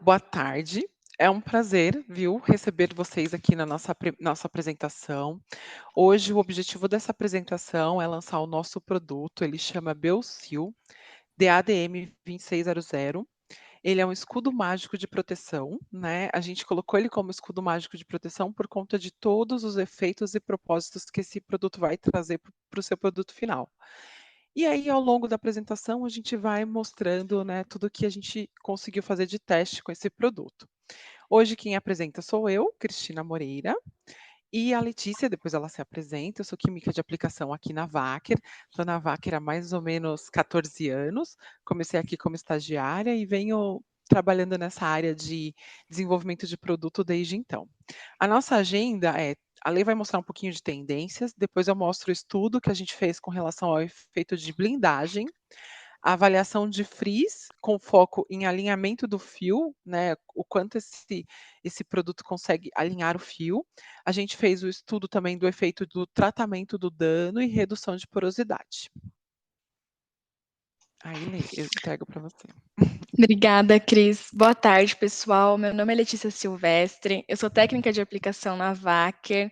Boa tarde, é um prazer, viu, receber vocês aqui na nossa apresentação. Hoje o objetivo dessa apresentação é lançar o nosso produto, ele chama Beusil DADM 2600. Ele é um escudo mágico de proteção, né, a gente colocou ele como escudo mágico de proteção por conta de todos os efeitos e propósitos que esse produto vai trazer para o seu produto final. E aí, ao longo da apresentação, a gente vai mostrando, né, tudo que a gente conseguiu fazer de teste com esse produto. Hoje quem apresenta sou eu, Cristina Moreira, e a Letícia, depois ela se apresenta. Eu sou química de aplicação aqui na Wacker, estou na Wacker há mais ou menos 14 anos, comecei aqui como estagiária e venho trabalhando nessa área de desenvolvimento de produto desde então. A nossa agenda é, a Lei vai mostrar um pouquinho de tendências, depois eu mostro o estudo que a gente fez com relação ao efeito de blindagem, a avaliação de frizz com foco em alinhamento do fio, né, o quanto esse produto consegue alinhar o fio. A gente fez o estudo também do efeito do tratamento do dano e redução de porosidade. Aí, Lê, eu entrego para você. Obrigada, Cris. Boa tarde, pessoal. Meu nome é Letícia Silvestre, eu sou técnica de aplicação na Wacker.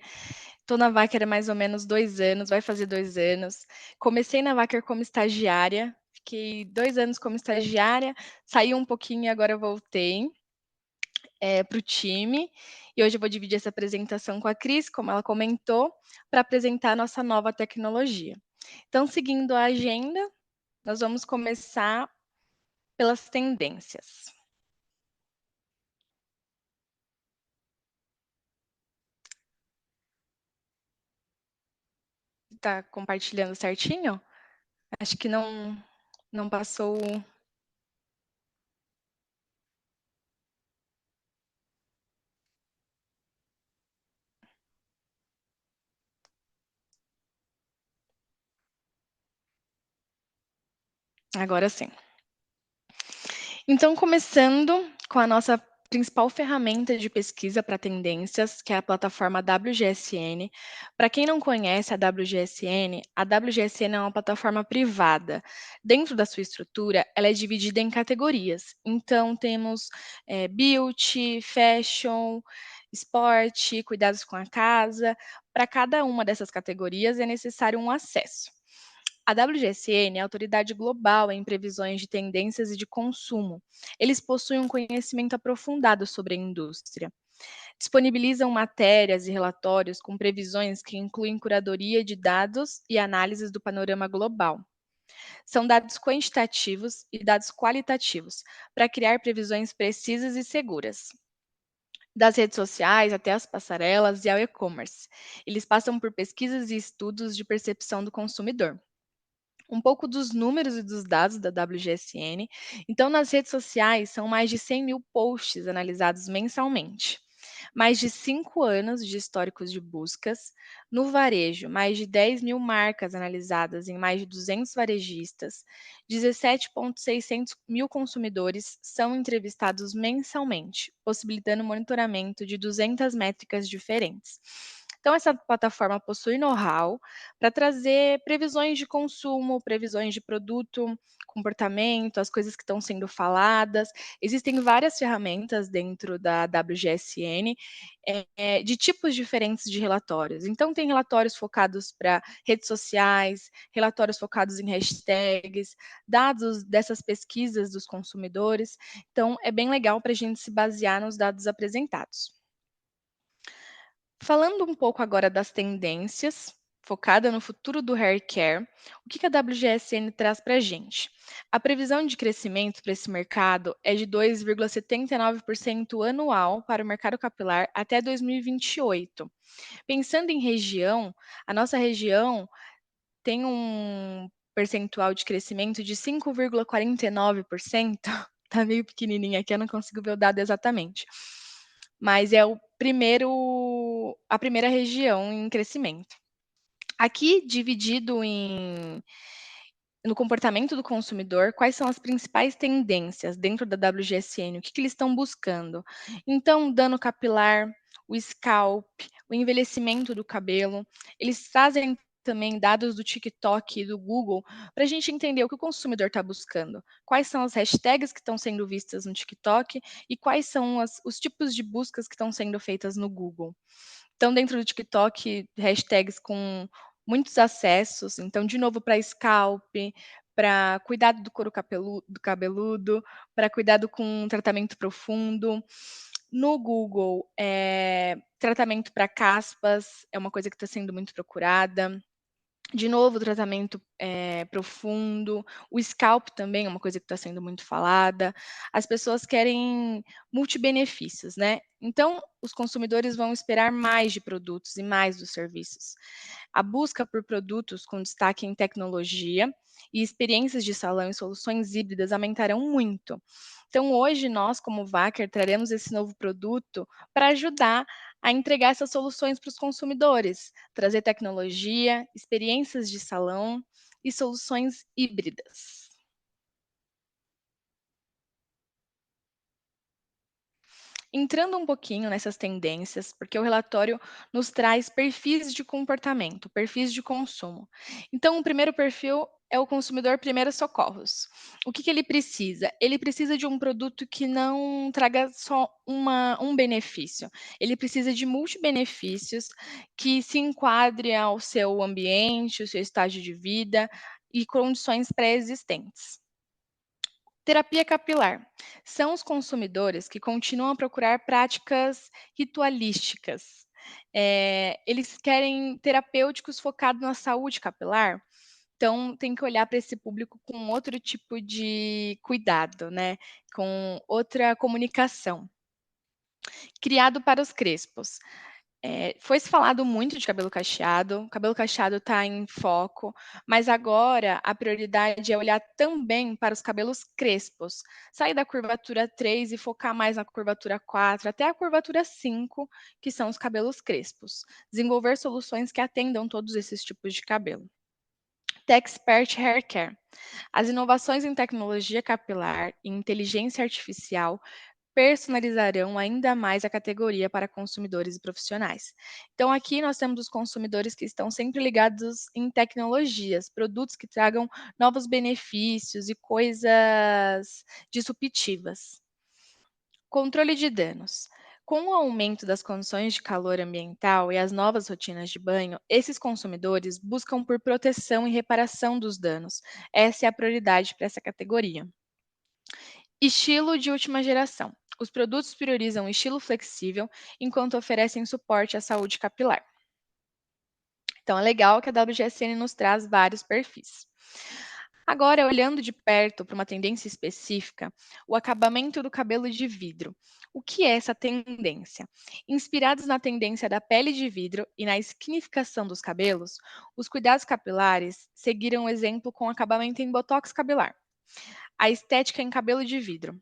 Estou na Wacker há mais ou menos 2 anos, vai fazer 2 anos. Comecei na Wacker como estagiária, fiquei 2 anos como estagiária, saí um pouquinho e agora voltei para o time. E hoje eu vou dividir essa apresentação com a Cris, como ela comentou, para apresentar a nossa nova tecnologia. Então, seguindo a agenda, nós vamos começar pelas tendências. Está compartilhando certinho? Acho que não passou. Agora sim. Então, começando com a nossa principal ferramenta de pesquisa para tendências, que é a plataforma WGSN. Para quem não conhece a WGSN é uma plataforma privada. Dentro da sua estrutura, ela é dividida em categorias. Então, temos beauty, fashion, esporte, cuidados com a casa. Para cada uma dessas categorias é necessário um acesso. A WGSN é a autoridade global em previsões de tendências e de consumo. Eles possuem um conhecimento aprofundado sobre a indústria. Disponibilizam matérias e relatórios com previsões que incluem curadoria de dados e análises do panorama global. São dados quantitativos e dados qualitativos para criar previsões precisas e seguras. Das redes sociais até as passarelas e ao e-commerce. Eles passam por pesquisas e estudos de percepção do consumidor. Um pouco dos números e dos dados da WGSN. Então, nas redes sociais, são mais de 100 mil posts analisados mensalmente. Mais de 5 anos de históricos de buscas. No varejo, mais de 10 mil marcas analisadas em mais de 200 varejistas. 17,600 mil consumidores são entrevistados mensalmente, possibilitando o monitoramento de 200 métricas diferentes. Então, essa plataforma possui know-how para trazer previsões de consumo, previsões de produto, comportamento, as coisas que estão sendo faladas. Existem várias ferramentas dentro da WGSN de tipos diferentes de relatórios. Então, tem relatórios focados para redes sociais, relatórios focados em hashtags, dados dessas pesquisas dos consumidores. Então, é bem legal para a gente se basear nos dados apresentados. Falando um pouco agora das tendências, focada no futuro do hair care, o que a WGSN traz para a gente? A previsão de crescimento para esse mercado é de 2,79% anual para o mercado capilar até 2028. Pensando em região, a nossa região tem um percentual de crescimento de 5,49%. Tá meio pequenininha aqui, eu não consigo ver o dado exatamente. Mas é a primeira região em crescimento. Aqui, dividido no comportamento do consumidor, quais são as principais tendências dentro da WGSN, o que eles estão buscando. Então, dano capilar, o scalp, o envelhecimento do cabelo, eles trazem também dados do TikTok e do Google para a gente entender o que o consumidor está buscando. Quais são as hashtags que estão sendo vistas no TikTok e quais são os tipos de buscas que estão sendo feitas no Google. Então, dentro do TikTok, hashtags com muitos acessos. Então, de novo, para scalp, para cuidado do couro do cabeludo, para cuidado com tratamento profundo. No Google, tratamento para caspas é uma coisa que está sendo muito procurada. De novo, o tratamento profundo, o scalp também é uma coisa que está sendo muito falada. As pessoas querem multibenefícios, né? Então, os consumidores vão esperar mais de produtos e mais dos serviços. A busca por produtos com destaque em tecnologia e experiências de salão e soluções híbridas aumentarão muito. Então, hoje, nós, como Wacker, traremos esse novo produto para ajudar a entregar essas soluções para os consumidores, trazer tecnologia, experiências de salão e soluções híbridas. Entrando um pouquinho nessas tendências, porque o relatório nos traz perfis de comportamento, perfis de consumo. Então, o primeiro perfil é o consumidor primeiros socorros. O que ele precisa? Ele precisa de um produto que não traga só um benefício. Ele precisa de multibenefícios que se enquadre ao seu ambiente, ao seu estágio de vida e condições pré-existentes. Terapia capilar. São os consumidores que continuam a procurar práticas ritualísticas. Eles querem terapêuticos focados na saúde capilar, então tem que olhar para esse público com outro tipo de cuidado, né, com outra comunicação. Criado para os crespos. Foi se falado muito de cabelo cacheado está em foco, mas agora a prioridade é olhar também para os cabelos crespos, sair da curvatura 3 e focar mais na curvatura 4 até a curvatura 5, que são os cabelos crespos. Desenvolver soluções que atendam todos esses tipos de cabelo. Techspert Hair Care. As inovações em tecnologia capilar e inteligência artificial personalizarão ainda mais a categoria para consumidores e profissionais. Então, aqui nós temos os consumidores que estão sempre ligados em tecnologias, produtos que tragam novos benefícios e coisas disruptivas. Controle de danos. Com o aumento das condições de calor ambiental e as novas rotinas de banho, esses consumidores buscam por proteção e reparação dos danos. Essa é a prioridade para essa categoria. Estilo de última geração. Os produtos priorizam o estilo flexível, enquanto oferecem suporte à saúde capilar. Então, é legal que a WGSN nos traz vários perfis. Agora, olhando de perto para uma tendência específica, o acabamento do cabelo de vidro. O que é essa tendência? Inspirados na tendência da pele de vidro e na skinificação dos cabelos, os cuidados capilares seguiram o exemplo com acabamento em botox capilar. A estética em cabelo de vidro.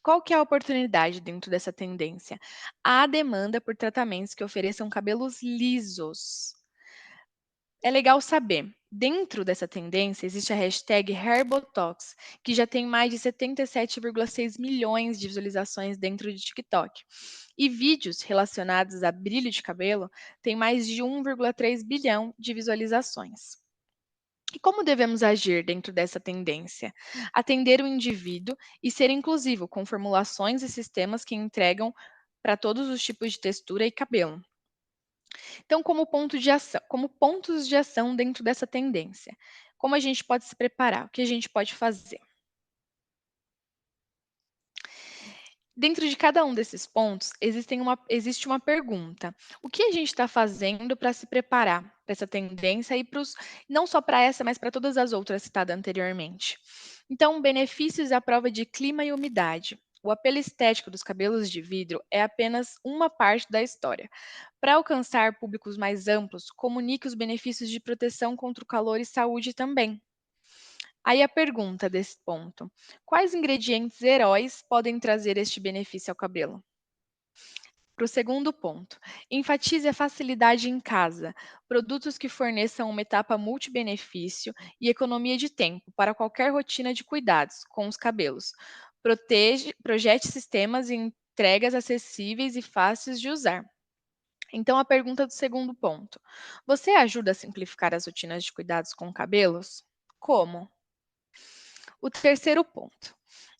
Qual que é a oportunidade dentro dessa tendência? Há demanda por tratamentos que ofereçam cabelos lisos. É legal saber, dentro dessa tendência existe a hashtag HairBotox, que já tem mais de 77,6 milhões de visualizações dentro de TikTok. E vídeos relacionados a brilho de cabelo têm mais de 1,3 bilhão de visualizações. E como devemos agir dentro dessa tendência? Atender o indivíduo e ser inclusivo, com formulações e sistemas que entregam para todos os tipos de textura e cabelo. Então, como pontos de ação dentro dessa tendência, como a gente pode se preparar? O que a gente pode fazer? Dentro de cada um desses pontos, existe uma pergunta. O que a gente está fazendo para se preparar para essa tendência e não só para essa, mas para todas as outras citadas anteriormente? Então, benefícios à prova de clima e umidade. O apelo estético dos cabelos de vidro é apenas uma parte da história. Para alcançar públicos mais amplos, comunique os benefícios de proteção contra o calor e saúde também. Aí a pergunta desse ponto: quais ingredientes heróis podem trazer este benefício ao cabelo? Para o segundo ponto, enfatize a facilidade em casa, produtos que forneçam uma etapa multibenefício e economia de tempo para qualquer rotina de cuidados com os cabelos. Projete sistemas e entregas acessíveis e fáceis de usar. Então, a pergunta do segundo ponto: você ajuda a simplificar as rotinas de cuidados com cabelos? Como? O terceiro ponto: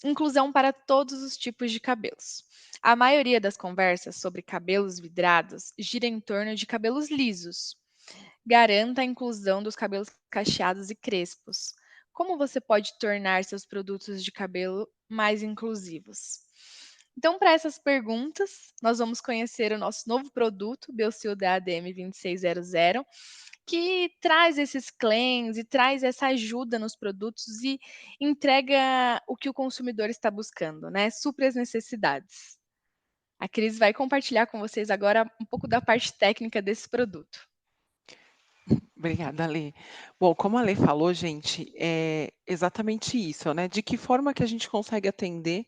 inclusão para todos os tipos de cabelos. A maioria das conversas sobre cabelos vidrados gira em torno de cabelos lisos. Garanta a inclusão dos cabelos cacheados e crespos. Como você pode tornar seus produtos de cabelo mais inclusivos? Então, para essas perguntas, nós vamos conhecer o nosso novo produto, Biosilda ADM 2600, que traz esses claims e traz essa ajuda nos produtos e entrega o que o consumidor está buscando, né? Supre as necessidades. A Cris vai compartilhar com vocês agora um pouco da parte técnica desse produto. Obrigada, Lê. Bom, como a Lê falou, gente, é exatamente isso, né? De que forma que a gente consegue atender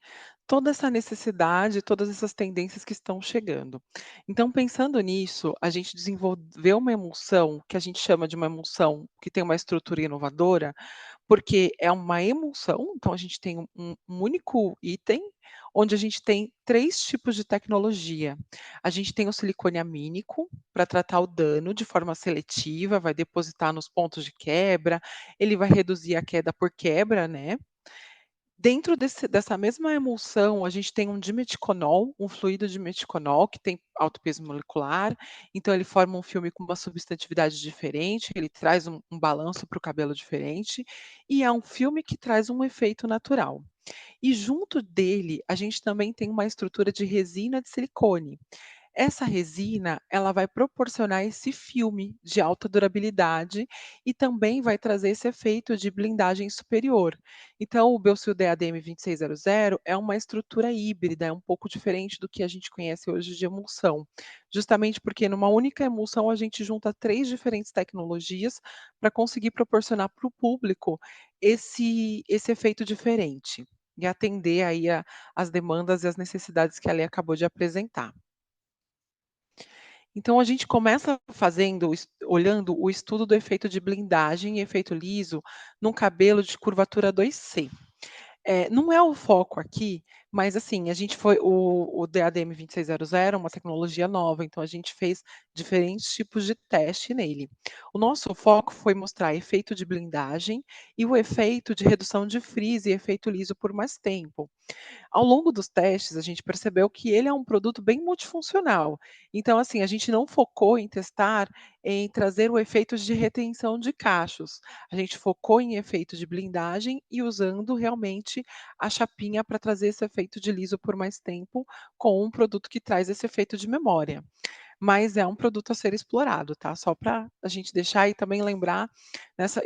toda essa necessidade, todas essas tendências que estão chegando. Então, pensando nisso, a gente desenvolveu uma emulsão que a gente chama de uma emulsão que tem uma estrutura inovadora, porque é uma emulsão, então a gente tem um único item, onde a gente tem 3 tipos de tecnologia. A gente tem o silicone amínico, para tratar o dano de forma seletiva, vai depositar nos pontos de quebra, ele vai reduzir a queda por quebra, né. Dentro dessa mesma emulsão, a gente tem um dimeticonol, um fluido dimeticonol que tem alto peso molecular, então ele forma um filme com uma substantividade diferente, ele traz um balanço para o cabelo diferente, e é um filme que traz um efeito natural. E junto dele, a gente também tem uma estrutura de resina de silicone. Essa resina, ela vai proporcionar esse filme de alta durabilidade e também vai trazer esse efeito de blindagem superior. Então, o Biosil ADM 2600 é uma estrutura híbrida, é um pouco diferente do que a gente conhece hoje de emulsão, justamente porque numa única emulsão a gente junta 3 diferentes tecnologias para conseguir proporcionar para o público esse efeito diferente e atender aí as demandas e as necessidades que a Lê acabou de apresentar. Então a gente começa fazendo olhando o estudo do efeito de blindagem e efeito liso num cabelo de curvatura 2C. Não é o foco aqui, mas assim, a gente foi o DADM 2600 é uma tecnologia nova, então a gente fez diferentes tipos de teste nele. O nosso foco foi mostrar efeito de blindagem e o efeito de redução de frizz e efeito liso por mais tempo. Ao longo dos testes, a gente percebeu que ele é um produto bem multifuncional. Então, assim, a gente não focou em testar em trazer o efeito de retenção de cachos. A gente focou em efeito de blindagem e usando realmente a chapinha para trazer esse efeito de liso por mais tempo, com um produto que traz esse efeito de memória. Mas é um produto a ser explorado, tá? Só para a gente deixar e também lembrar nessa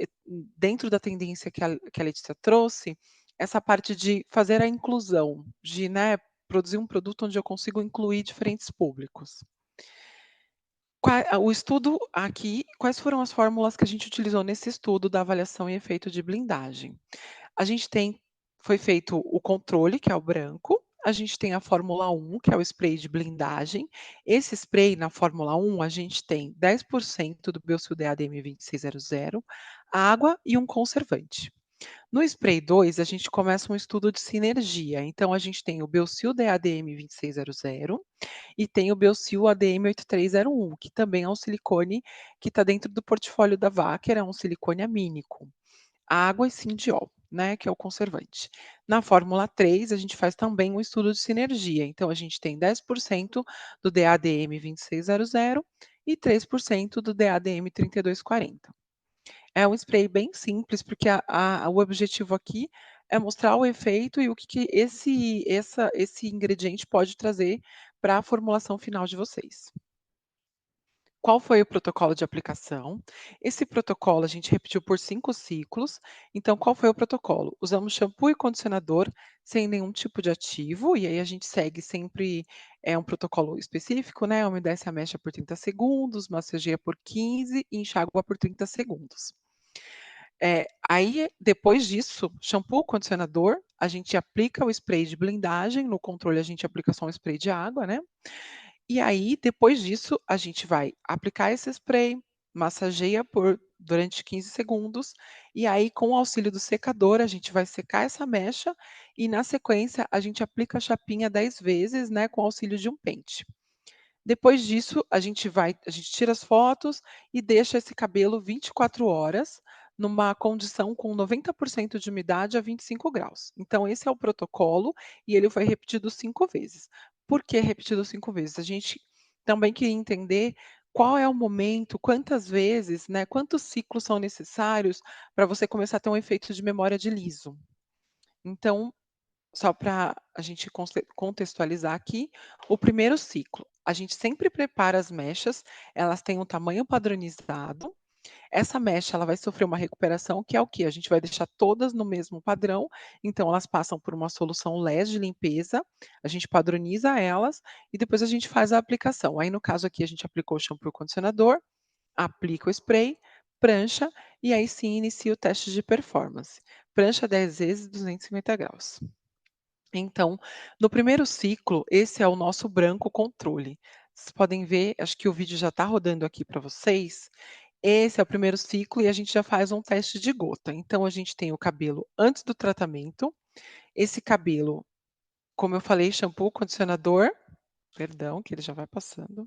dentro da tendência que a Letícia trouxe, essa parte de fazer a inclusão, de, né, produzir um produto onde eu consigo incluir diferentes públicos. O estudo aqui, quais foram as fórmulas que a gente utilizou nesse estudo da avaliação e efeito de blindagem? A gente tem Foi feito o controle, que é o branco, a gente tem a fórmula 1, que é o spray de blindagem. Esse spray, na fórmula 1, a gente tem 10% do Biosil ADM 2600, água e um conservante. No spray 2, a gente começa um estudo de sinergia, então a gente tem o Biosil ADM 2600 e tem o Biosil ADM 8301, que também é um silicone que está dentro do portfólio da Wacker, é um silicone amínico. Água e Sindiol, né, que é o conservante. Na fórmula 3, a gente faz também um estudo de sinergia, então a gente tem 10% do DADM 2600 e 3% do DADM 3240. É um spray bem simples, porque o objetivo aqui é mostrar o efeito e o que esse ingrediente pode trazer para a formulação final de vocês. Qual foi o protocolo de aplicação? Esse protocolo a gente repetiu por 5 ciclos. Então, qual foi o protocolo? Usamos shampoo e condicionador sem nenhum tipo de ativo, e aí a gente segue sempre um protocolo específico, né? Umedece a mecha por 30 segundos, massageia por 15 e enxágua por 30 segundos. Aí, depois disso, shampoo, condicionador, a gente aplica o spray de blindagem, no controle a gente aplica só um spray de água, né? E aí, depois disso, a gente vai aplicar esse spray, massageia durante 15 segundos, e aí, com o auxílio do secador, a gente vai secar essa mecha e, na sequência, a gente aplica a chapinha 10 vezes, né, com o auxílio de um pente. Depois disso, a gente tira as fotos e deixa esse cabelo 24 horas numa condição com 90% de umidade a 25 graus. Então esse é o protocolo e ele foi repetido 5 vezes. Por que repetido 5 vezes? A gente também queria entender qual é o momento, quantas vezes, né, quantos ciclos são necessários para você começar a ter um efeito de memória de liso. Então, só para a gente contextualizar aqui, o primeiro ciclo, a gente sempre prepara as mechas, elas têm um tamanho padronizado. Essa mecha ela vai sofrer uma recuperação, que é o quê? A gente vai deixar todas no mesmo padrão, então elas passam por uma solução LED de limpeza, a gente padroniza elas e depois a gente faz a aplicação. Aí no caso aqui a gente aplicou o shampoo e o condicionador, aplica o spray, prancha e aí sim inicia o teste de performance. Prancha 10 vezes 250 graus. Então, no primeiro ciclo, esse é o nosso branco controle. Vocês podem ver, acho que o vídeo já está rodando aqui para vocês. Esse é o primeiro ciclo e a gente já faz um teste de gota. Então, a gente tem o cabelo antes do tratamento. Esse cabelo, como eu falei, shampoo, condicionador, perdão, que ele já vai passando.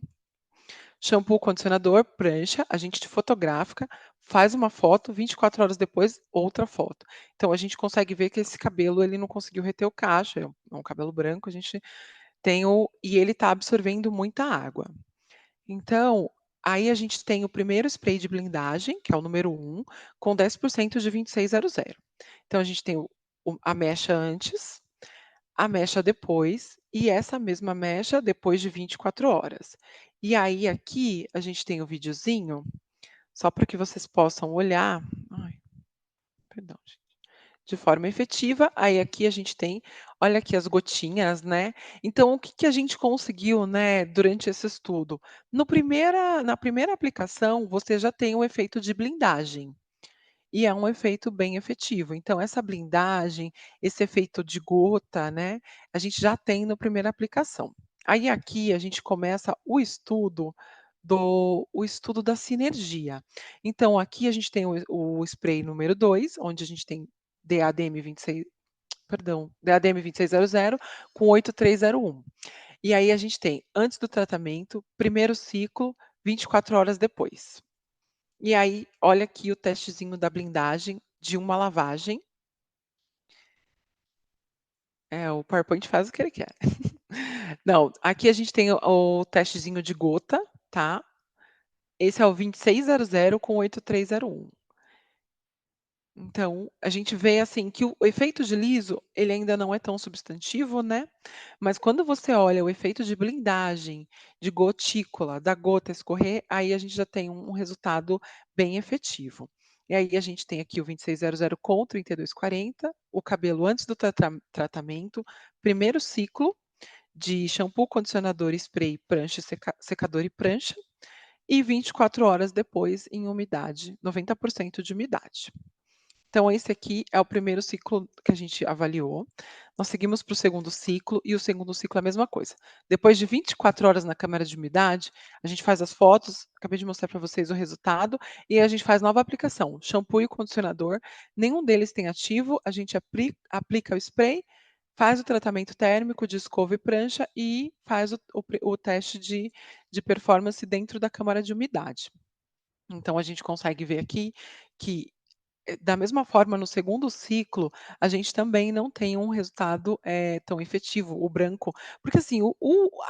Shampoo, condicionador, prancha, a gente fotografa, faz uma foto, 24 horas depois, outra foto. Então a gente consegue ver que esse cabelo ele não conseguiu reter o cacho, é um cabelo branco, a gente tem o e ele está absorvendo muita água. Então, aí a gente tem o primeiro spray de blindagem, que é o número 1, com 10% de 2600. Então a gente tem a mecha antes, a mecha depois e essa mesma mecha depois de 24 horas. E aí aqui a gente tem o videozinho, só para que vocês possam olhar ai, perdão gente, de forma efetiva, aí aqui a gente tem, olha aqui as gotinhas, né. Então o que que a gente conseguiu, né, durante esse estudo? No primeira Na primeira aplicação, você já tem o efeito de blindagem. E é um efeito bem efetivo. Então essa blindagem, esse efeito de gota, né, a gente já tem na primeira aplicação. Aí aqui a gente começa o estudo da sinergia. Então aqui a gente tem o spray número 2, onde a gente tem DADM 26 perdão, DADM 2600 com 8301. E aí a gente tem antes do tratamento, primeiro ciclo, 24 horas depois. E aí, olha aqui o testezinho da blindagem de uma lavagem. É, o PowerPoint faz o que ele quer. Não, aqui a gente tem o testezinho de gota, tá. Esse é o 2600 com 8301. Então, a gente vê, assim, que o efeito de liso, ele ainda não é tão substantivo, né, mas quando você olha o efeito de blindagem, de gotícula, da gota escorrer, aí a gente já tem um resultado bem efetivo. E aí a gente tem aqui o 2600 com 3240, o cabelo antes do tratamento, primeiro ciclo de shampoo, condicionador, spray, prancha, secador e prancha, e 24 horas depois em umidade, 90% de umidade. Então esse aqui é o primeiro ciclo que a gente avaliou. Nós seguimos para o segundo ciclo, e o segundo ciclo é a mesma coisa. Depois de 24 horas na câmara de umidade, a gente faz as fotos, acabei de mostrar para vocês o resultado, e a gente faz nova aplicação, shampoo e condicionador, nenhum deles tem ativo, a gente aplica o spray, faz o tratamento térmico de escova e prancha e faz o teste de performance dentro da câmara de umidade. Então a gente consegue ver aqui que da mesma forma, no segundo ciclo, a gente também não tem um resultado, tão efetivo, o branco, porque assim,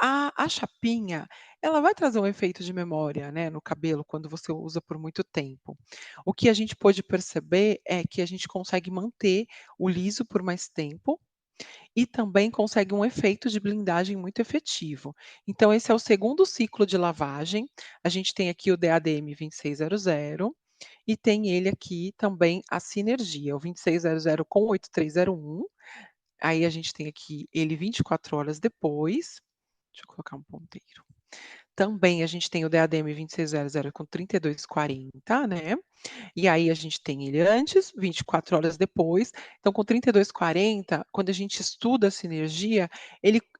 a chapinha, ela vai trazer um efeito de memória, né, no cabelo, quando você usa por muito tempo. O que a gente pôde perceber é que a gente consegue manter o liso por mais tempo e também consegue um efeito de blindagem muito efetivo. Então esse é o segundo ciclo de lavagem, a gente tem aqui o DADM 2600 e tem ele aqui também a sinergia, o 2600 com 8301. Aí a gente tem aqui ele 24 horas depois. Deixa eu colocar um ponteiro. Também a gente tem o DADM 2600 com 3240, né. E aí a gente tem ele antes, 24 horas depois. Então com 3240, quando a gente estuda a sinergia,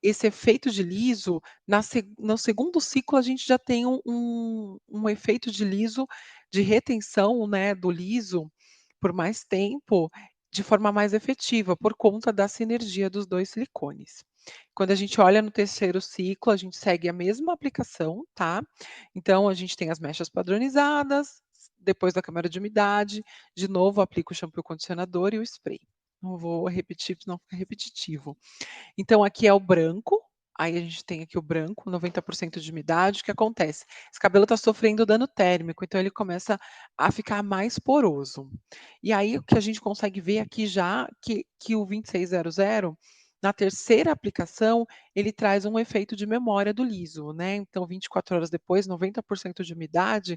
esse efeito de liso, no segundo ciclo a gente já tem um efeito de liso, de retenção, né, do liso por mais tempo, de forma mais efetiva, por conta da sinergia dos 2 silicones. Quando a gente olha no terceiro ciclo, a gente segue a mesma aplicação, tá. Então a gente tem as mechas padronizadas, depois da câmara de umidade, de novo aplica o shampoo, condicionador e o spray. Não vou repetir, senão fica repetitivo. Então aqui é o branco, aí a gente tem aqui o branco, 90% de umidade, o que acontece? Esse cabelo está sofrendo dano térmico, então ele começa a ficar mais poroso. E aí o que a gente consegue ver aqui já que o 2600, na terceira aplicação, ele traz um efeito de memória do liso, né, então 24 horas depois, 90% de umidade,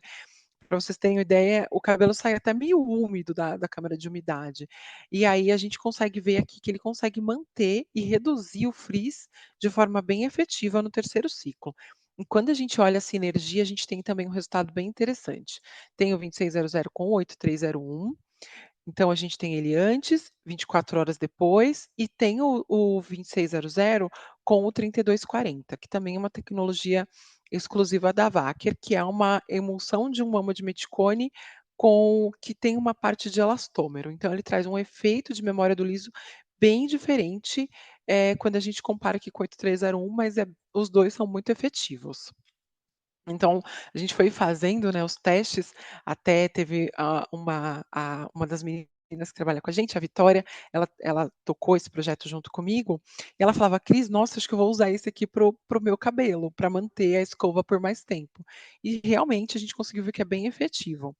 para vocês terem uma ideia, o cabelo sai até meio úmido da câmara de umidade. E aí a gente consegue ver aqui que ele consegue manter e reduzir o frizz de forma bem efetiva no terceiro ciclo. E quando a gente olha a sinergia, a gente tem também um resultado bem interessante. Tem o 2600 com o 8301, então a gente tem ele antes, 24 horas depois, e tem o 2600 com o 3240, que também é uma tecnologia exclusiva da Wacker, que é uma emulsão de um amo de meticone que tem uma parte de elastômero. Então ele traz um efeito de memória do liso bem diferente, quando a gente compara aqui com o 8301, mas os 2 são muito efetivos. Então, a gente foi fazendo, né, os testes, até teve, uma das meninas que trabalha com a gente, a Vitória, ela tocou esse projeto junto comigo, e ela falava: "Cris, nossa, acho que eu vou usar esse aqui pro meu cabelo, para manter a escova por mais tempo". E realmente a gente conseguiu ver que é bem efetivo.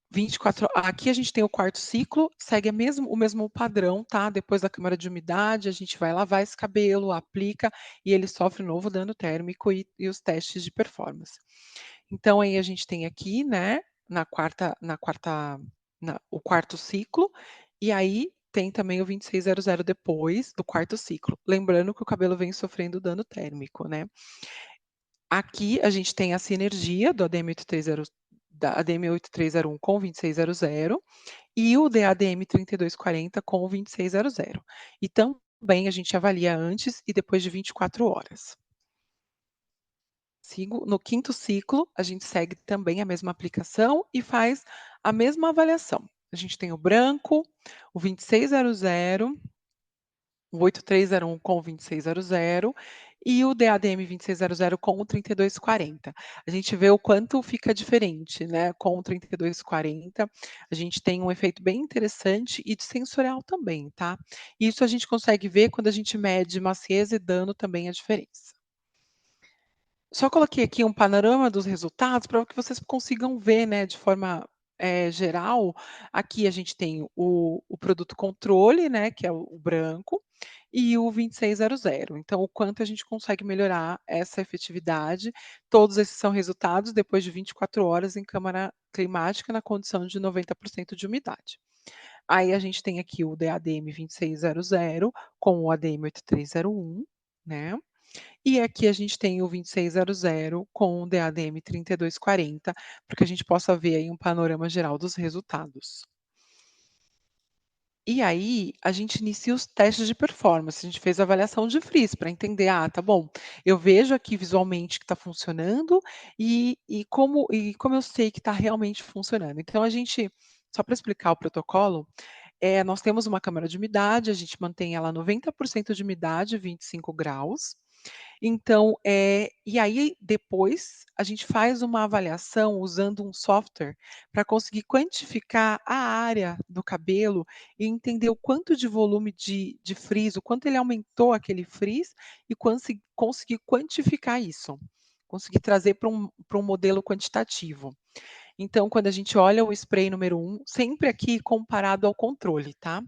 24 aqui a gente tem o quarto ciclo, segue o mesmo padrão, tá, depois da câmara de umidade, a gente vai lavar esse cabelo, aplica, e ele sofre novo dano térmico e os testes de performance. Então aí a gente tem aqui, né, o quarto ciclo, e aí tem também o 2600 depois do quarto ciclo. Lembrando que o cabelo vem sofrendo dano térmico, né. Aqui a gente tem a sinergia do ADM8301 da ADM8301 com o 2600 e o DADM 3240 com o 2600. E também a gente avalia antes e depois de 24 horas. Sigo no quinto ciclo, a gente segue também a mesma aplicação e faz a mesma avaliação. A gente tem o branco, o 2600, o 8301 com o 2600 e o DADM 2600 com o 3240. A gente vê o quanto fica diferente, né, com o 3240, a gente tem um efeito bem interessante e de sensorial também, tá. Isso a gente consegue ver quando a gente mede maciez e dano também a diferença. Só coloquei aqui um panorama dos resultados para que vocês consigam ver, né, de forma, geral. Aqui a gente tem o produto controle, né, que é o branco, e o 2600. Então, o quanto a gente consegue melhorar essa efetividade. Todos esses são resultados depois de 24 horas em câmara climática na condição de 90% de umidade. Aí a gente tem aqui o DADM 2600 com o ADM 8301, né. E aqui a gente tem o 2600 com o DADM 3240, para que a gente possa ver aí um panorama geral dos resultados. E aí, a gente inicia os testes de performance, a gente fez a avaliação de frizz para entender: "Ah, tá bom, eu vejo aqui visualmente que está funcionando e como eu sei que está realmente funcionando?". Então a gente só para explicar o protocolo, nós temos uma câmara de umidade, a gente mantém ela 90% de umidade, 25 graus. Então, e aí depois a gente faz uma avaliação usando um software para conseguir quantificar a área do cabelo e entender o quanto de volume de frizz, o quanto ele aumentou aquele frizz e conseguir quantificar isso, conseguir trazer para um modelo quantitativo. Então, quando a gente olha o spray número 1, sempre aqui comparado ao controle, tá.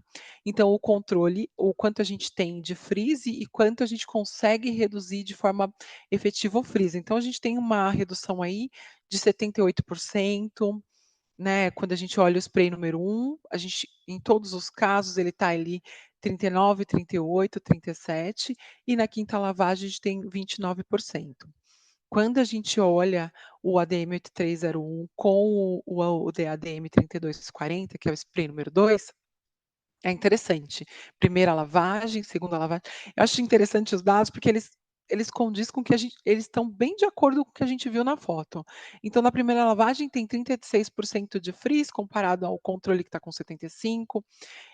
Então o controle, o quanto a gente tem de frizz e quanto a gente consegue reduzir de forma efetiva o frizz. Então a gente tem uma redução aí de 78%, né, quando a gente olha o spray número 1, a gente em todos os casos ele está ali 39, 38, 37, e na quinta lavagem a gente tem 29%. Quando a gente olha o ADM 8301 com o DADM 3240, que é o spray número 2, é interessante. Primeira lavagem, segunda lavagem. Eu acho interessante os dados, porque eles eles condiz com que a gente eles estão bem de acordo com o que a gente viu na foto. Então na primeira lavagem tem 36% de frizz comparado ao controle que está com 75,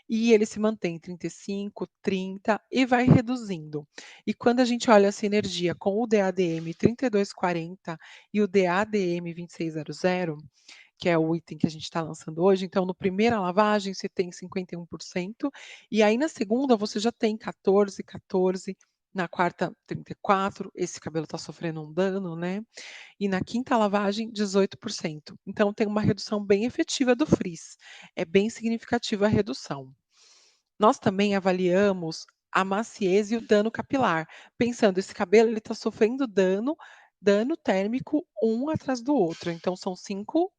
e ele se mantém 35, 30 e vai reduzindo. E quando a gente olha a sinergia com o DADM 3240 e o DADM 2600, que é o item que a gente está lançando hoje, então no primeira lavagem você tem 51%, e aí na segunda você já tem 14, 14, na quarta 34, esse cabelo está sofrendo um dano, né, e na quinta lavagem 18%. Então tem uma redução bem efetiva do frizz, é bem significativa a redução. Nós também avaliamos a maciez e o dano capilar, pensando esse cabelo ele está sofrendo dano térmico um atrás do outro, então são 5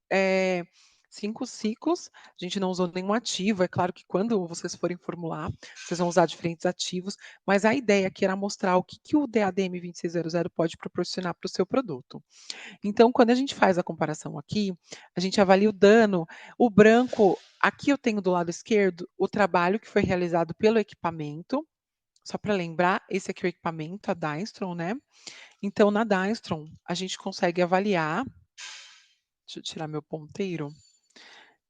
ciclos, a gente não usou nenhum ativo, é claro que quando vocês forem formular, vocês vão usar diferentes ativos, mas a ideia aqui era mostrar o que o DADM 2600 pode proporcionar para o seu produto. Então, quando a gente faz a comparação aqui, a gente avalia o dano. O branco, aqui eu tenho do lado esquerdo o trabalho que foi realizado pelo equipamento. Só para lembrar, esse aqui é o equipamento, a Dynstron, né? Então, na Dynstron, a gente consegue avaliar. Deixa eu tirar meu ponteiro.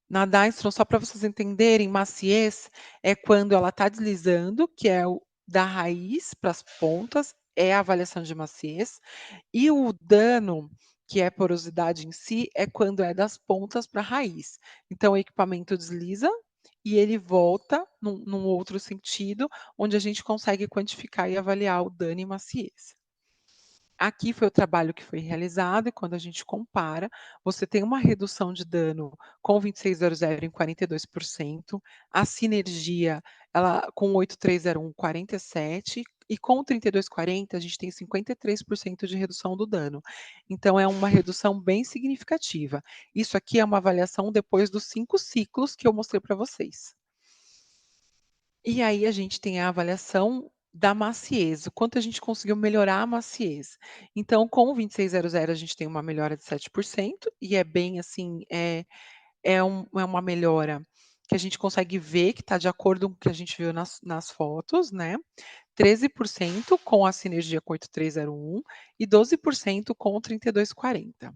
Na Dynstron, só para vocês entenderem, maciez é quando ela está deslizando, que é o da raiz para as pontas, é a avaliação de maciez. E o dano, que é porosidade em si, é quando é das pontas para a raiz. Então, o equipamento desliza e ele volta num outro sentido, onde a gente consegue quantificar e avaliar o dano e maciez. Aqui foi o trabalho que foi realizado e quando a gente compara, você tem uma redução de dano com o 2600 em 42%, a sinergia, ela com o 8301, 47%, e com o 3240 a gente tem 53% de redução do dano. Então é uma redução bem significativa. Isso aqui é uma avaliação depois dos 5 ciclos que eu mostrei para vocês. E aí a gente tem a avaliação da maciez, o quanto a gente conseguiu melhorar a maciez. Então, com o 2600 a gente tem uma melhora de 7% e é bem assim, é uma melhora que a gente consegue ver que está de acordo com o que a gente viu nas fotos, né. 13% com a sinergia com 8301 e 12% com o 3240.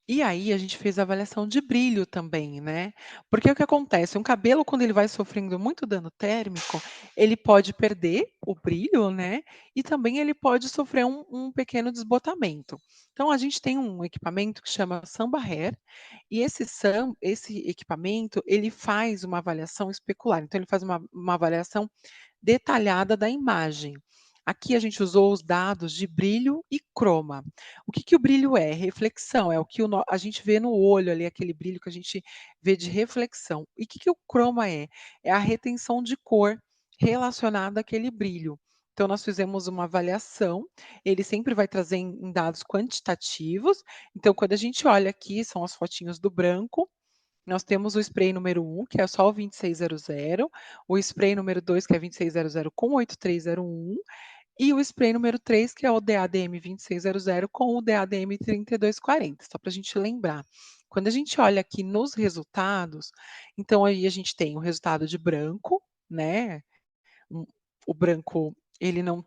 E aí a gente fez a avaliação de brilho também, né, porque o que acontece, um cabelo quando ele vai sofrendo muito dano térmico, ele pode perder o brilho, né, e também ele pode sofrer um pequeno desbotamento. Então a gente tem um equipamento que chama Samba Hair, e esse equipamento, ele faz uma avaliação especular, então ele faz uma avaliação detalhada da imagem. Aqui a gente usou os dados de brilho e croma. O que o brilho é? Reflexão, é o que a gente vê no olho ali, aquele brilho que a gente vê de reflexão. E o que o croma é? É a retenção de cor relacionada àquele brilho. Então, nós fizemos uma avaliação, ele sempre vai trazer em dados quantitativos. Então, quando a gente olha aqui, são as fotinhos do branco, nós temos o spray número 1, que é só o 2600, o spray número 2, que é 2600 com 8301, e o spray número 3, que é o DADM 2600 com o DADM 3240, só para a gente lembrar. Quando a gente olha aqui nos resultados, então aí a gente tem o resultado de branco, né, o branco ele não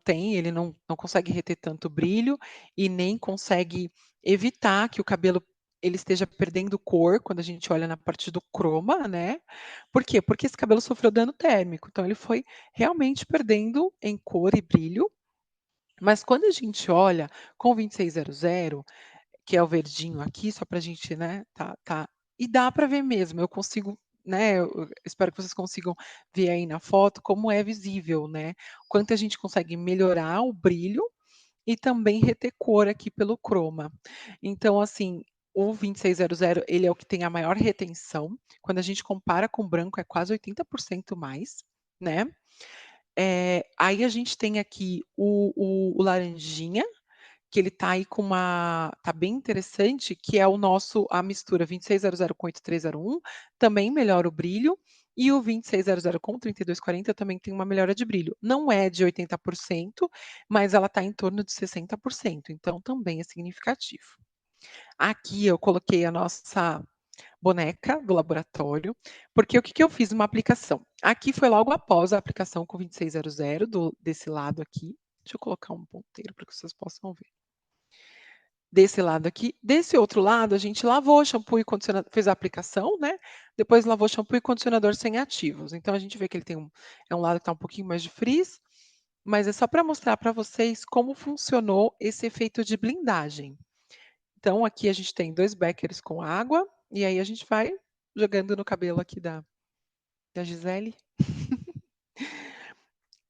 consegue reter tanto brilho e nem consegue evitar que o cabelo ele esteja perdendo cor quando a gente olha na parte do croma, né. Por quê? Porque esse cabelo sofreu dano térmico, então ele foi realmente perdendo em cor e brilho, mas quando a gente olha com o 2600, que é o verdinho aqui, só para a gente, né, e dá para ver mesmo, eu consigo, né, eu espero que vocês consigam ver aí na foto como é visível, né, quanto a gente consegue melhorar o brilho e também reter cor aqui pelo croma. Então, assim, o 2600 ele é o que tem a maior retenção, quando a gente compara com o branco é quase 80% mais, né. Aí a gente tem aqui o laranjinha, que ele tá aí com tá bem interessante, que é a mistura 2600 com 8301, também melhora o brilho, e o 2600 com 3240 também tem uma melhora de brilho. Não é de 80%, mas ela está em torno de 60%, então também é significativo. Aqui eu coloquei a nossa boneca do laboratório, porque o que que eu fiz? Uma aplicação. Aqui foi logo após a aplicação com 2600 desse lado aqui. Deixa eu colocar um ponteiro para que vocês possam ver. Desse lado aqui. Desse outro lado, a gente lavou shampoo e condicionador, fez a aplicação, né, depois lavou shampoo e condicionador sem ativos. Então a gente vê que ele tem um lado que está um pouquinho mais de frizz, mas é só para mostrar para vocês como funcionou esse efeito de blindagem. Então aqui a gente tem 2 beckers com água, e aí a gente vai jogando no cabelo aqui da Gisele.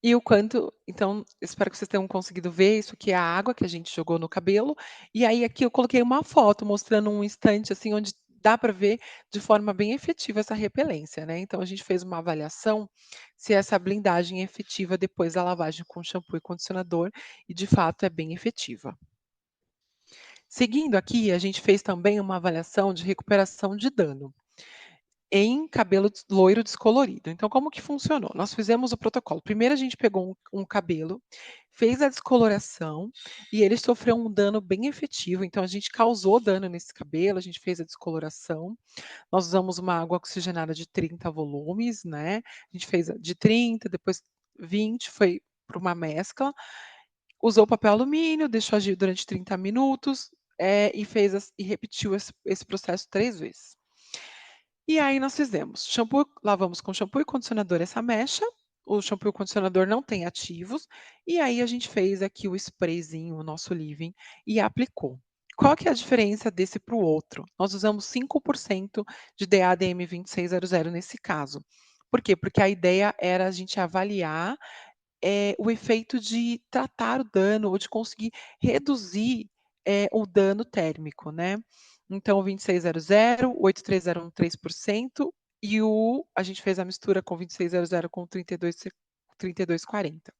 E o quanto então, espero que vocês tenham conseguido ver, isso aqui é a água que a gente jogou no cabelo, e aí aqui eu coloquei uma foto mostrando um instante, assim, onde dá para ver de forma bem efetiva essa repelência, né. Então a gente fez uma avaliação se essa blindagem é efetiva depois da lavagem com shampoo e condicionador, e de fato é bem efetiva. Seguindo aqui, a gente fez também uma avaliação de recuperação de dano em cabelo loiro descolorido. Então, como que funcionou? Nós fizemos o protocolo. Primeiro, a gente pegou um cabelo, fez a descoloração e ele sofreu um dano bem efetivo. Então, a gente causou dano nesse cabelo, a gente fez a descoloração. Nós usamos uma água oxigenada de 30 volumes, né? A gente fez de 30, depois 20, foi para uma mescla. Usou papel alumínio, deixou agir durante 30 minutos, e e repetiu esse processo 3 vezes. E aí nós fizemos lavamos com shampoo e condicionador essa mecha, o shampoo e o condicionador não tem ativos, e aí a gente fez aqui o sprayzinho, o nosso leave-in, e aplicou. Qual que é a diferença desse para o outro? Nós usamos 5% de DADM 2600 nesse caso. Por quê? Porque a ideia era a gente avaliar o efeito de tratar o dano ou de conseguir reduzir, o dano térmico, né. Então o 2600, o 8301 3% e a gente fez a mistura com 2600 com 3240.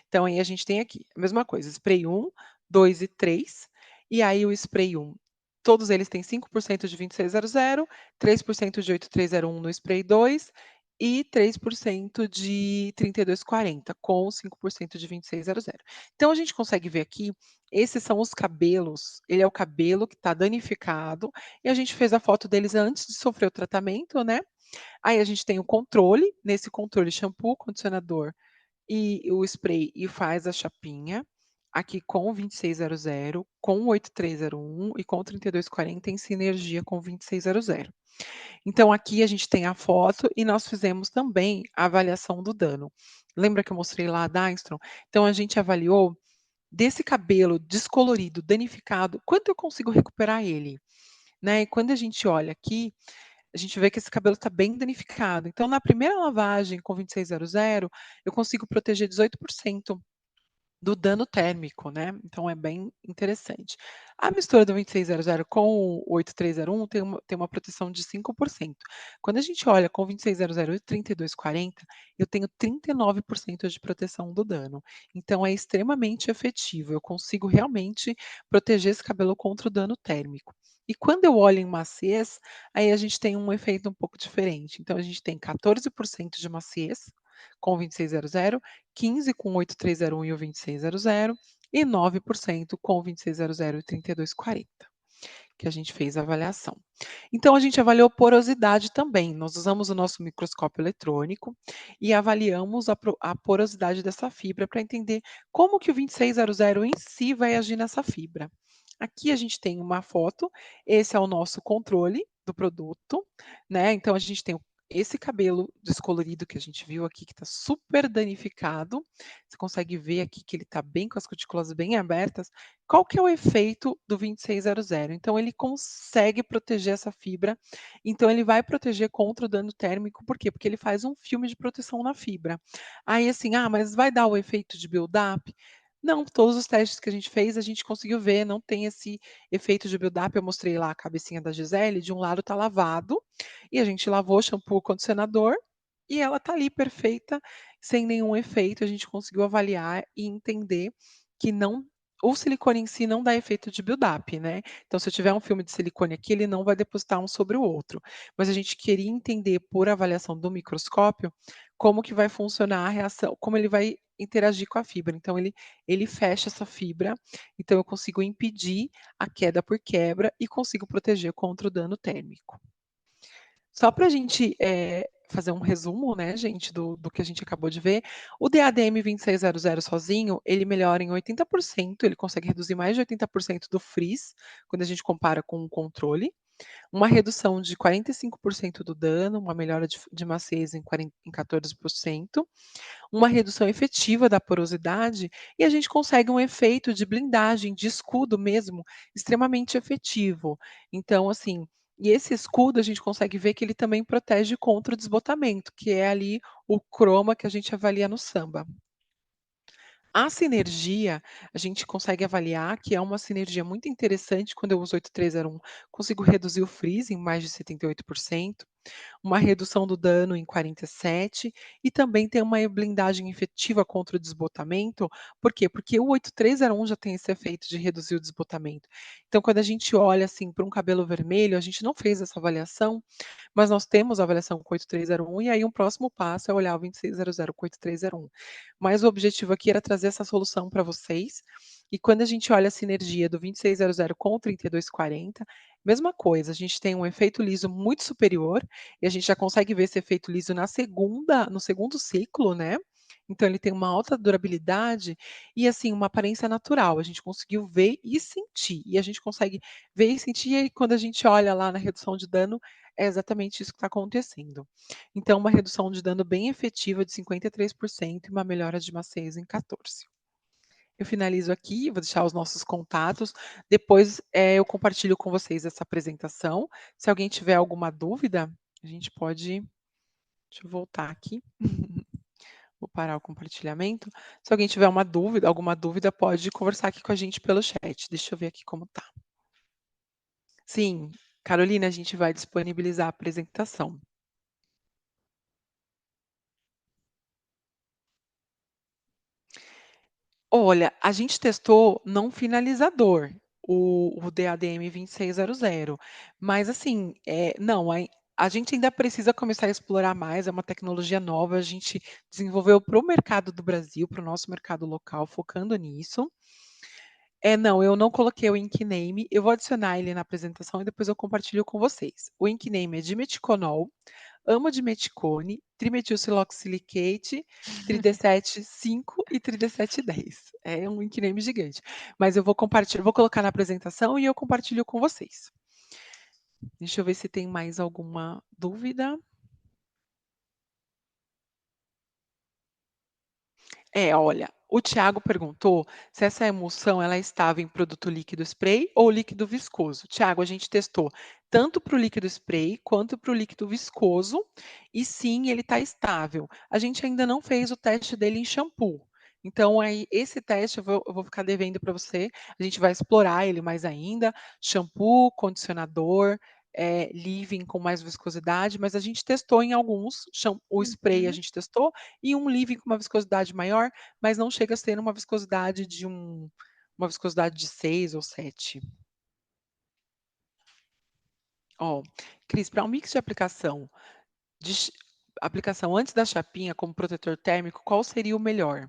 Então aí a gente tem aqui a mesma coisa, spray 1, 2 e 3, e aí o spray 1, todos eles têm 5% de 2600, 3% de 8301 no spray 2 e 3% de 3240 com 5% de 2600. Então a gente consegue ver aqui, esses são os cabelos, ele é o cabelo que está danificado, e a gente fez a foto deles antes de sofrer o tratamento, né. Aí a gente tem o controle, nesse controle shampoo, condicionador e o spray e faz a chapinha, aqui com o 2600, com o 8301 e com o 3240 em sinergia com o 2600. Então aqui a gente tem a foto e nós fizemos também a avaliação do dano. Lembra que eu mostrei lá a Dynstron? Então a gente avaliou desse cabelo descolorido, danificado, quanto eu consigo recuperar ele, né. E quando a gente olha aqui, a gente vê que esse cabelo está bem danificado. Então, na primeira lavagem com 2600, eu consigo proteger 18% do dano térmico, né, então é bem interessante. A mistura do 2600 com o 8301 tem uma proteção de 5%. Quando a gente olha com o 2600 e 3240, eu tenho 39% de proteção do dano. Então é extremamente efetivo, eu consigo realmente proteger esse cabelo contra o dano térmico. E quando eu olho em maciez, aí a gente tem um efeito um pouco diferente. Então a gente tem 14% de maciez com o 2600, 15 com o 8301 e o 2600 e 9% com o 2600 e 3240, que a gente fez a avaliação. Então a gente avaliou porosidade também, nós usamos o nosso microscópio eletrônico e avaliamos a porosidade dessa fibra para entender como que o 2600 em si vai agir nessa fibra. Aqui a gente tem uma foto, esse é o nosso controle do produto, né, então a gente tem esse cabelo descolorido que a gente viu aqui, que está super danificado, você consegue ver aqui que ele está bem com as cutículas bem abertas. Qual que é o efeito do 2600? Então ele consegue proteger essa fibra, então ele vai proteger contra o dano térmico, por quê? Porque ele faz um filme de proteção na fibra. Aí assim: "Ah, mas vai dar o efeito de build-up?" Não, todos os testes que a gente fez, a gente conseguiu ver, não tem esse efeito de build-up. Eu mostrei lá a cabecinha da Gisele, de um lado está lavado, e a gente lavou shampoo, condicionador, e ela tá ali perfeita, sem nenhum efeito. A gente conseguiu avaliar e entender que não o silicone em si não dá efeito de build-up, né. Então se eu tiver um filme de silicone aqui, ele não vai depositar um sobre o outro. Mas a gente queria entender, por avaliação do microscópio, como que vai funcionar a reação, como ele vai interagir com a fibra. Então ele fecha essa fibra, então eu consigo impedir a queda por quebra e consigo proteger contra o dano térmico. Só para a gente, fazer um resumo, né, gente, do que a gente acabou de ver, o DADM 2600 sozinho, ele melhora em 80%, ele consegue reduzir mais de 80% do frizz, quando a gente compara com o controle, uma redução de 45% do dano, uma melhora de maciez em 14%, uma redução efetiva da porosidade, e a gente consegue um efeito de blindagem, de escudo mesmo, extremamente efetivo. Então, assim, e esse escudo a gente consegue ver que ele também protege contra o desbotamento, que é ali o croma que a gente avalia no samba. A sinergia, a gente consegue avaliar que é uma sinergia muito interessante quando eu uso 8301, consigo reduzir o freeze em mais de 78%, uma redução do dano em 47 e também tem uma blindagem efetiva contra o desbotamento. Por quê? Porque o 8301 já tem esse efeito de reduzir o desbotamento. Então, quando a gente olha assim para um cabelo vermelho, a gente não fez essa avaliação, mas nós temos a avaliação com 8301 e aí um próximo passo é olhar o 2600 com 8301. Mas o objetivo aqui era trazer essa solução para vocês. E quando a gente olha a sinergia do 2600 com o 3240, mesma coisa, a gente tem um efeito liso muito superior e a gente já consegue ver esse efeito liso no segundo ciclo, né. Então ele tem uma alta durabilidade e, assim, uma aparência natural, a gente conseguiu ver e sentir, e a gente consegue ver e sentir, e aí quando a gente olha lá na redução de dano, é exatamente isso que está acontecendo. Então uma redução de dano bem efetiva de 53% e uma melhora de maciez em 14. Eu finalizo aqui, vou deixar os nossos contatos, depois, eu compartilho com vocês essa apresentação. Se alguém tiver alguma dúvida, a gente pode deixa eu voltar aqui. Vou parar o compartilhamento. Se alguém tiver alguma dúvida, pode conversar aqui com a gente pelo chat. Deixa eu ver aqui como tá. Sim, Carolina, a gente vai disponibilizar a apresentação. Olha, a gente testou não finalizador, o DADM 2600, mas assim, não, a gente ainda precisa começar a explorar mais, é uma tecnologia nova, a gente desenvolveu para o mercado do Brasil, para o nosso mercado local, focando nisso. Não, eu não coloquei o ink name, eu vou adicionar ele na apresentação e depois eu compartilho com vocês. O ink name é dimeticonol, amodimeticone, trimetilsiloxylicate, tridecete 5 e tridecete 10. É um nickname gigante, mas eu vou colocar na apresentação e eu compartilho com vocês. Deixa eu ver se tem mais alguma dúvida. Olha, o Thiago perguntou se essa emulsão ela estava em produto líquido spray ou líquido viscoso. Thiago, a gente testou tanto para o líquido spray quanto para o líquido viscoso, e sim, ele está estável. A gente ainda não fez o teste dele em shampoo. Então, aí, esse teste eu vou ficar devendo para você. A gente vai explorar ele mais ainda. Shampoo, condicionador, leave-in com mais viscosidade, mas a gente testou em alguns. O spray a Uhum, gente testou e um leave-in com uma viscosidade maior, mas não chega a ser uma viscosidade de 6 ou 7. Ó, Cris, para um mix de de ch aplicação antes da chapinha como protetor térmico, qual seria o melhor?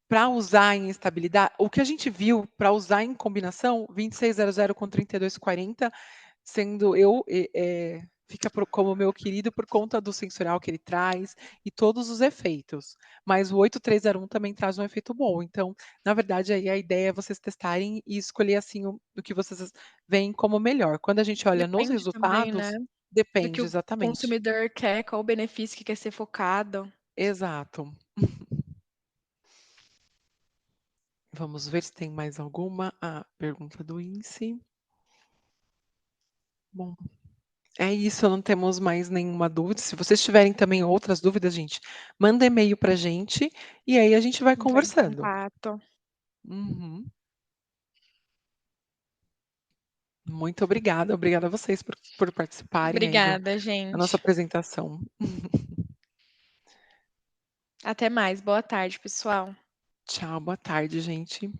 Para usar em estabilidade, o que a gente viu para usar em combinação, 2600 com 3240, sendo fica como meu querido por conta do sensorial que ele traz e todos os efeitos. Mas o 8301 também traz um efeito bom. Então, na verdade, aí a ideia é vocês testarem e escolher assim o que vocês veem como melhor. Quando a gente olha nos depende também, né, resultados, do que depende o exatamente. consumidor quer, qual o benefício que quer ser focado. Exato. Vamos ver se tem mais alguma. Pergunta do índice. Bom, é isso, não temos mais nenhuma dúvida. Se vocês tiverem também outras dúvidas, gente, manda e-mail pra gente e aí a gente vai Entrar em conversando. contato. Uhum. Muito obrigada, obrigada a vocês por participarem aí Obrigada, da nossa gente. apresentação. Até mais. Boa tarde, pessoal. Tchau, boa tarde, gente.